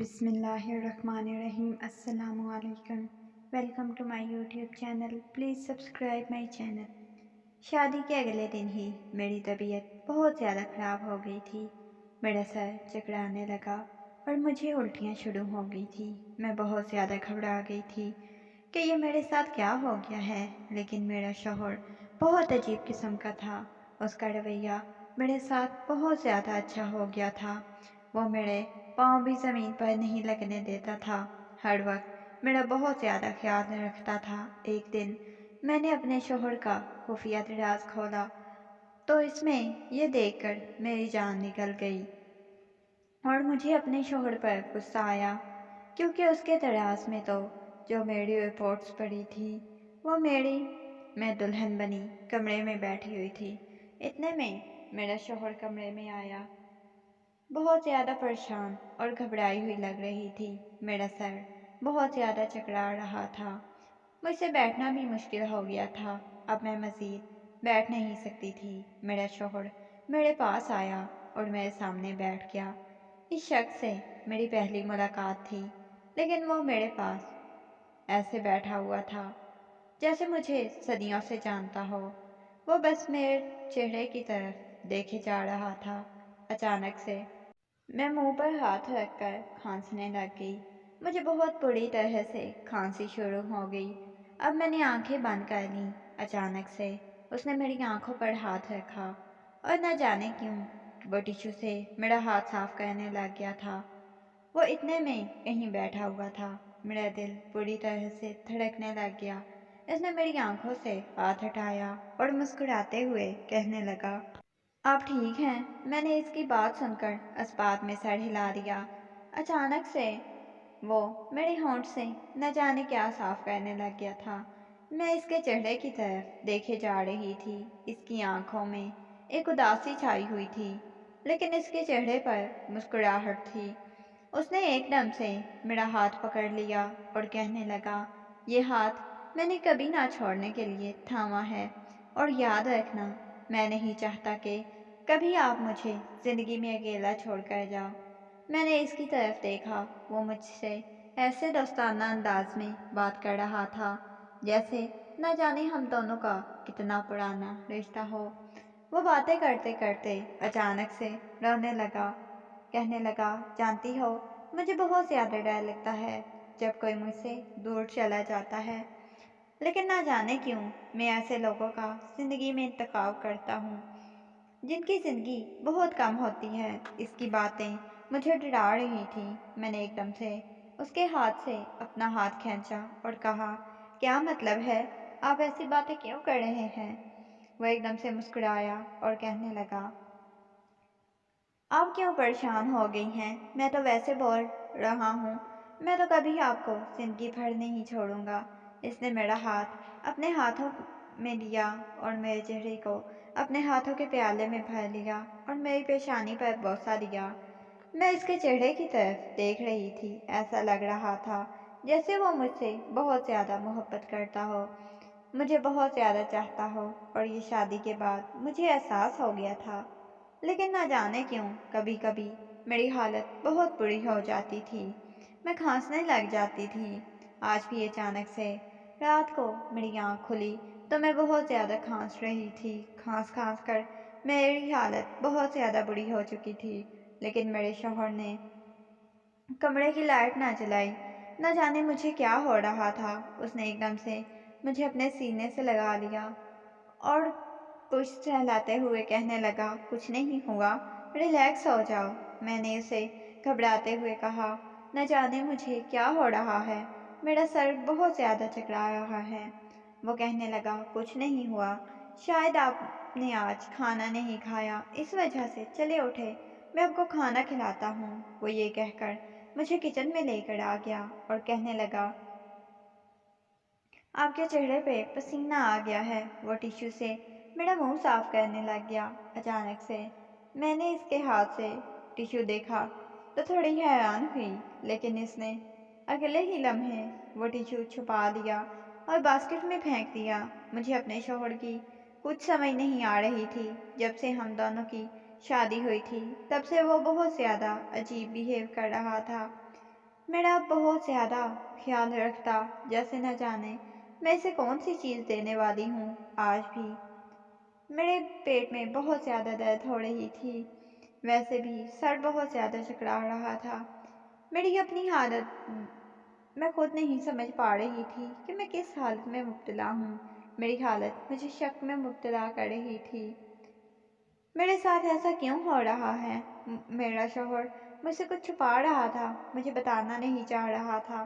بسم اللہ الرحمن الرحیم۔ السلام علیکم، welcome to my YouTube channel, please subscribe my channel. شادی کے اگلے دن ہی میری طبیعت بہت زیادہ خراب ہو گئی تھی۔ میرا سر چکرانے لگا اور مجھے الٹیاں شروع ہو گئی تھی۔ میں بہت زیادہ گھبرا گئی تھی کہ یہ میرے ساتھ کیا ہو گیا ہے، لیکن میرا شوہر بہت عجیب قسم کا تھا۔ اس کا رویہ میرے ساتھ بہت زیادہ اچھا ہو گیا تھا۔ وہ میرے پاؤں بھی زمین پر نہیں لگنے دیتا تھا، ہر وقت میرا بہت زیادہ خیال رکھتا تھا۔ ایک دن میں نے اپنے شوہر کا خفیہ دراز کھولا تو اس میں یہ دیکھ کر میری جان نکل گئی اور مجھے اپنے شوہر پر غصہ آیا، کیونکہ اس کے دراز میں تو جو میری رپورٹس پڑی تھی وہ میں دلہن بنی کمرے میں بیٹھی ہوئی تھی۔ اتنے میں میرا شوہر کمرے میں آیا، بہت زیادہ پریشان اور گھبرائی ہوئی لگ رہی تھی۔ میرا سر بہت زیادہ چکرا رہا تھا، مجھ سے بیٹھنا بھی مشکل ہو گیا تھا۔ اب میں مزید بیٹھ نہیں سکتی تھی۔ میرا شوہر میرے پاس آیا اور میرے سامنے بیٹھ گیا۔ اس شخص سے میری پہلی ملاقات تھی، لیکن وہ میرے پاس ایسے بیٹھا ہوا تھا جیسے مجھے صدیوں سے جانتا ہو۔ وہ بس میرے چہرے کی طرف دیکھے جا رہا تھا۔ اچانک سے میں منہ پر ہاتھ رکھ کر کھانسنے لگ گئی۔ مجھے بہت بری طرح سے کھانسی شروع ہو گئی۔ اب میں نے آنکھیں بند کر لیں۔ اچانک سے اس نے میری آنکھوں پر ہاتھ رکھا اور نہ جانے کیوں وہ ٹشو سے میرا ہاتھ صاف کرنے لگ گیا تھا۔ وہ اتنے میں کہیں بیٹھا ہوا تھا۔ میرا دل بری طرح سے دھڑکنے لگ گیا۔ اس نے میری آنکھوں سے ہاتھ ہٹایا اور مسکراتے ہوئے کہنے لگا، آپ ٹھیک ہیں؟ میں نے اس کی بات سن کر اسبات میں سر ہلا دیا۔ اچانک سے وہ میرے ہونٹ سے نہ جانے کیا صاف کرنے لگ گیا تھا۔ میں اس کے چہرے کی طرف دیکھے جا رہی تھی۔ اس کی آنکھوں میں ایک اداسی چھائی ہوئی تھی، لیکن اس کے چہرے پر مسکراہٹ تھی۔ اس نے ایک دم سے میرا ہاتھ پکڑ لیا اور کہنے لگا، یہ ہاتھ میں نے کبھی نہ چھوڑنے کے لیے تھاما ہے، اور یاد رکھنا، میں نہیں چاہتا کہ کبھی آپ مجھے زندگی میں اکیلا چھوڑ کر جاؤ۔ میں نے اس کی طرف دیکھا۔ وہ مجھ سے ایسے دوستانہ انداز میں بات کر رہا تھا جیسے نہ جانے ہم دونوں کا کتنا پرانا رشتہ ہو۔ وہ باتیں کرتے کرتے اچانک سے رونے لگا، کہنے لگا، جانتی ہو، مجھے بہت زیادہ ڈر لگتا ہے جب کوئی مجھ سے دور چلا جاتا ہے، لیکن نہ جانے کیوں میں ایسے لوگوں کا زندگی میں انتخاب کرتا ہوں جن کی زندگی بہت کم ہوتی ہے۔ اس کی باتیں مجھے ڈرا رہی تھیں۔ میں نے ایک دم سے اس کے ہاتھ سے اپنا ہاتھ کھینچا اور کہا، کیا مطلب ہے؟ آپ ایسی باتیں کیوں کر رہے ہیں؟ وہ ایک دم سے مسکرایا اور کہنے لگا، آپ کیوں پریشان ہو گئی ہیں؟ میں تو ویسے بول رہا ہوں، میں تو کبھی آپ کو زندگی بھر نہیں چھوڑوں گا۔ اس نے میرا ہاتھ اپنے ہاتھوں میں لیا اور میرے چہرے کو اپنے ہاتھوں کے پیالے میں بھر لیا اور میری پیشانی پر بوسہ دیا۔ میں اس کے چہرے کی طرف دیکھ رہی تھی۔ ایسا لگ رہا تھا جیسے وہ مجھ سے بہت زیادہ محبت کرتا ہو، مجھے بہت زیادہ چاہتا ہو، اور یہ شادی کے بعد مجھے احساس ہو گیا تھا۔ لیکن نہ جانے کیوں کبھی کبھی میری حالت بہت بری ہو جاتی تھی، میں کھانسنے لگ جاتی تھی۔ آج بھی اچانک سے رات کو میری آنکھ کھلی تو میں بہت زیادہ کھانس رہی تھی۔ کھانس کھانس کر میری حالت بہت زیادہ بری ہو چکی تھی، لیکن میرے شوہر نے کمرے کی لائٹ نہ جلائی۔ نہ جانے مجھے کیا ہو رہا تھا۔ اس نے ایک دم سے مجھے اپنے سینے سے لگا لیا اور پشت سہلاتے ہوئے کہنے لگا، کچھ نہیں ہوا، ریلیکس ہو جاؤ۔ میں نے اسے گھبراتے ہوئے کہا، نہ جانے مجھے کیا ہو رہا ہے، میرا سر بہت زیادہ چکرا رہا ہے۔ وہ کہنے لگا، کچھ نہیں ہوا، شاید آپ نے آج کھانا نہیں کھایا، اس وجہ سے چلے اٹھے، میں آپ کو کھانا کھلاتا ہوں۔ وہ یہ کہہ کر مجھے کچن میں لے کر آ گیا اور کہنے لگا، آپ کے چہرے پہ پسینہ آ گیا ہے۔ وہ ٹشو سے میرا منہ صاف کرنے لگ گیا۔ اچانک سے میں نے اس کے ہاتھ سے ٹشو دیکھا تو تھوڑی حیران ہوئی، لیکن اس نے اگلے ہی لمحے وہ ٹشو چھپا لیا اور باسکٹ میں پھینک دیا۔ مجھے اپنے شوہر کی کچھ سمجھ نہیں آ رہی تھی۔ جب سے ہم دونوں کی شادی ہوئی تھی تب سے وہ بہت زیادہ عجیب بیہیو کر رہا تھا۔ میرا بہت زیادہ خیال رکھتا، جیسے نہ جانے میں اسے کون سی چیز دینے والی ہوں۔ آج بھی میرے پیٹ میں بہت زیادہ درد ہو رہی تھی، ویسے بھی سر بہت زیادہ چکرا رہا تھا۔ میری اپنی حالت میں خود نہیں سمجھ پا رہی تھی کہ میں کس حالت میں مبتلا ہوں۔ میری حالت مجھے شک میں مبتلا کر رہی تھی۔ میرے ساتھ ایسا کیوں ہو رہا ہے؟ میرا شوہر مجھ سے کچھ چھپا رہا تھا، مجھے بتانا نہیں چاہ رہا تھا۔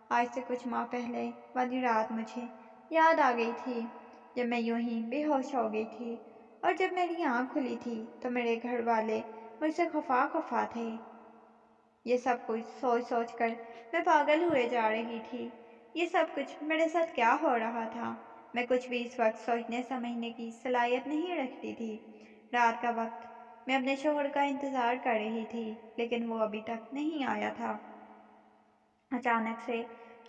آج سے کچھ ماہ پہلے والی رات مجھے یاد آ گئی تھی، جب میں یوں ہی بے ہوش ہو گئی تھی، اور جب میری آنکھ کھلی تھی تو میرے گھر والے مجھ سے خفا خفا تھے۔ یہ سب کچھ سوچ سوچ کر میں پاگل ہوئے جا رہی تھی۔ یہ سب کچھ میرے ساتھ کیا ہو رہا تھا؟ میں کچھ بھی اس وقت سوچنے سمجھنے کی صلاحیت نہیں رکھتی تھی۔ رات کا وقت میں اپنے شوہر کا انتظار کر رہی تھی، لیکن وہ ابھی تک نہیں آیا تھا۔ اچانک سے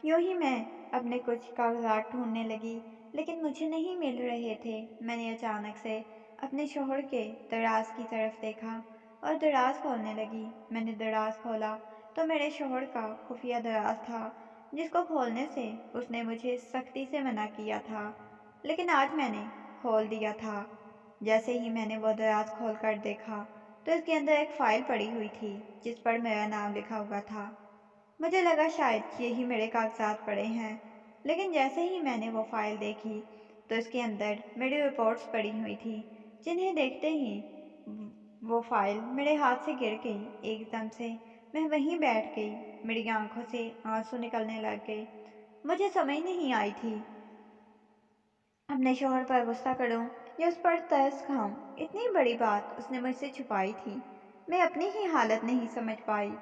یوں ہی میں اپنے کچھ کاغذات ڈھونڈنے لگی، لیکن مجھے نہیں مل رہے تھے۔ میں نے اچانک سے اپنے شوہر کے دراز کی طرف دیکھا اور دراز کھولنے لگی۔ میں نے دراز کھولا تو میرے شوہر کا خفیہ دراز تھا، جس کو کھولنے سے اس نے مجھے سختی سے منع کیا تھا، لیکن آج میں نے کھول دیا تھا۔ جیسے ہی میں نے وہ دراز کھول کر دیکھا تو اس کے اندر ایک فائل پڑی ہوئی تھی، جس پر میرا نام لکھا ہوا تھا۔ مجھے لگا شاید یہی میرے کاغذات پڑے ہیں، لیکن جیسے ہی میں نے وہ فائل دیکھی تو اس کے اندر میری رپورٹس پڑی ہوئی تھی، جنہیں دیکھتے ہی وہ فائل میرے ہاتھ سے گر گئی۔ ایک دم سے میں وہیں بیٹھ گئی، میری آنکھوں سے آنسو نکلنے لگ گئے۔ مجھے سمجھ نہیں آئی تھی اپنے شوہر پر غصہ کروں یا اس پر ترس کھاؤں۔ اتنی بڑی بات اس نے مجھ سے چھپائی تھی، میں اپنی ہی حالت نہیں سمجھ پائی۔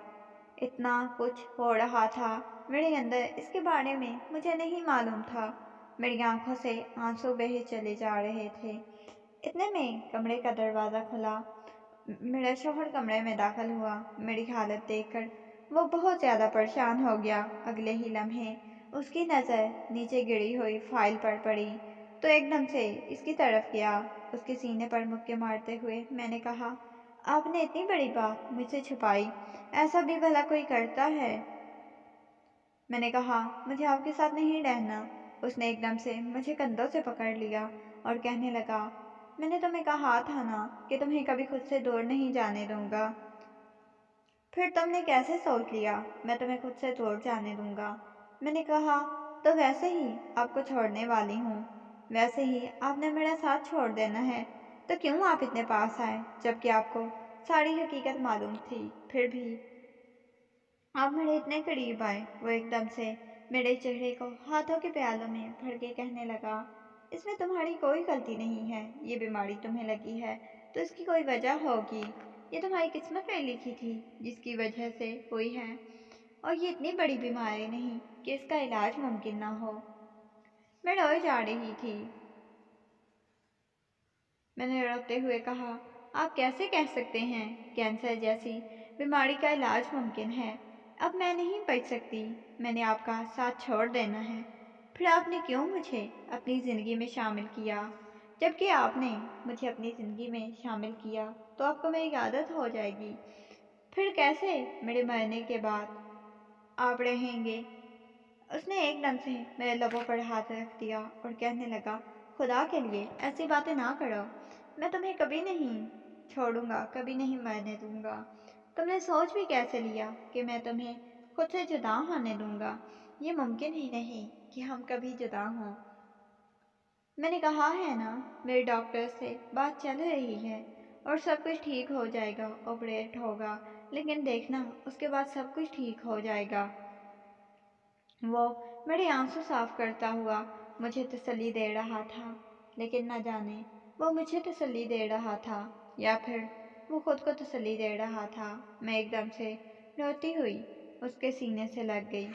اتنا کچھ ہو رہا تھا میرے اندر، اس کے بارے میں مجھے نہیں معلوم تھا۔ میری آنکھوں سے آنسو بہے چلے جا رہے تھے۔ اتنے میں کمرے کا دروازہ کھلا، میرا شوہر کمرے میں داخل ہوا۔ میری حالت دیکھ کر وہ بہت زیادہ پریشان ہو گیا۔ اگلے ہی لمحے اس کی نظر نیچے گری ہوئی فائل پر پڑی تو ایک دم سے اس کی طرف گیا۔ اس کے سینے پر مکے مارتے ہوئے میں نے کہا، آپ نے اتنی بڑی بات مجھ سے چھپائی، ایسا بھی بھلا کوئی کرتا ہے؟ میں نے کہا، مجھے آپ کے ساتھ نہیں رہنا۔ اس نے ایک دم سے مجھے کندھوں سے پکڑ لیا اور کہنے لگا، میں نے تمہیں کہا تھا نا کہ تمہیں کبھی خود سے دور نہیں جانے دوں گا۔ پھر تم نے کیسے سوچ لیا میں تمہیں خود سے دور جانے دوں گا؟ میں نے کہا، تو ویسے ہی آپ کو چھوڑنے والی ہوں، ویسے ہی آپ نے میرا ساتھ چھوڑ دینا ہے، تو کیوں آپ اتنے پاس آئے جبکہ آپ کو ساری حقیقت معلوم تھی؟ پھر بھی آپ میرے اتنے قریب آئے۔ وہ ایک دم سے میرے چہرے کو ہاتھوں کے پیالوں میں پھڑ کے کہنے لگا، اس میں تمہاری کوئی غلطی نہیں ہے۔ یہ بیماری تمہیں لگی ہے تو اس کی کوئی وجہ ہوگی، یہ تمہاری قسمت میں لکھی تھی جس کی وجہ سے ہوئی ہے، اور یہ اتنی بڑی بیماری نہیں کہ اس کا علاج ممکن نہ ہو۔ میں روئے جا رہی تھی۔ میں نے روتے ہوئے کہا، آپ کیسے کہہ سکتے ہیں کینسر جیسی بیماری کا علاج ممکن ہے؟ اب میں نہیں بچ سکتی، میں نے آپ کا ساتھ چھوڑ دینا ہے۔ پھر آپ نے کیوں مجھے اپنی زندگی میں شامل کیا؟ جبکہ آپ نے مجھے اپنی زندگی میں شامل کیا تو آپ کو میری عادت ہو جائے گی، پھر کیسے میرے مرنے کے بعد آپ رہیں گے؟ اس نے ایک دم سے میرے لبوں پر ہاتھ رکھ دیا اور کہنے لگا، خدا کے لیے ایسی باتیں نہ کرو، میں تمہیں کبھی نہیں چھوڑوں گا، کبھی نہیں مرنے دوں گا۔ تم نے سوچ بھی کیسے لیا کہ میں تمہیں خود سے جدا ہونے دوں گا؟ یہ ممکن ہی نہیں کہ ہم کبھی جدا ہوں۔ میں نے کہا ہے نا، میرے ڈاکٹر سے بات چل رہی ہے اور سب کچھ ٹھیک ہو جائے گا، آپریٹ ہوگا، لیکن دیکھنا اس کے بعد سب کچھ ٹھیک ہو جائے گا۔ وہ میرے آنسو صاف کرتا ہوا مجھے تسلی دے رہا تھا، لیکن نہ جانے وہ مجھے تسلی دے رہا تھا یا پھر وہ خود کو تسلی دے رہا تھا۔ میں ایک دم سے روتی ہوئی اس کے سینے سے لگ گئی۔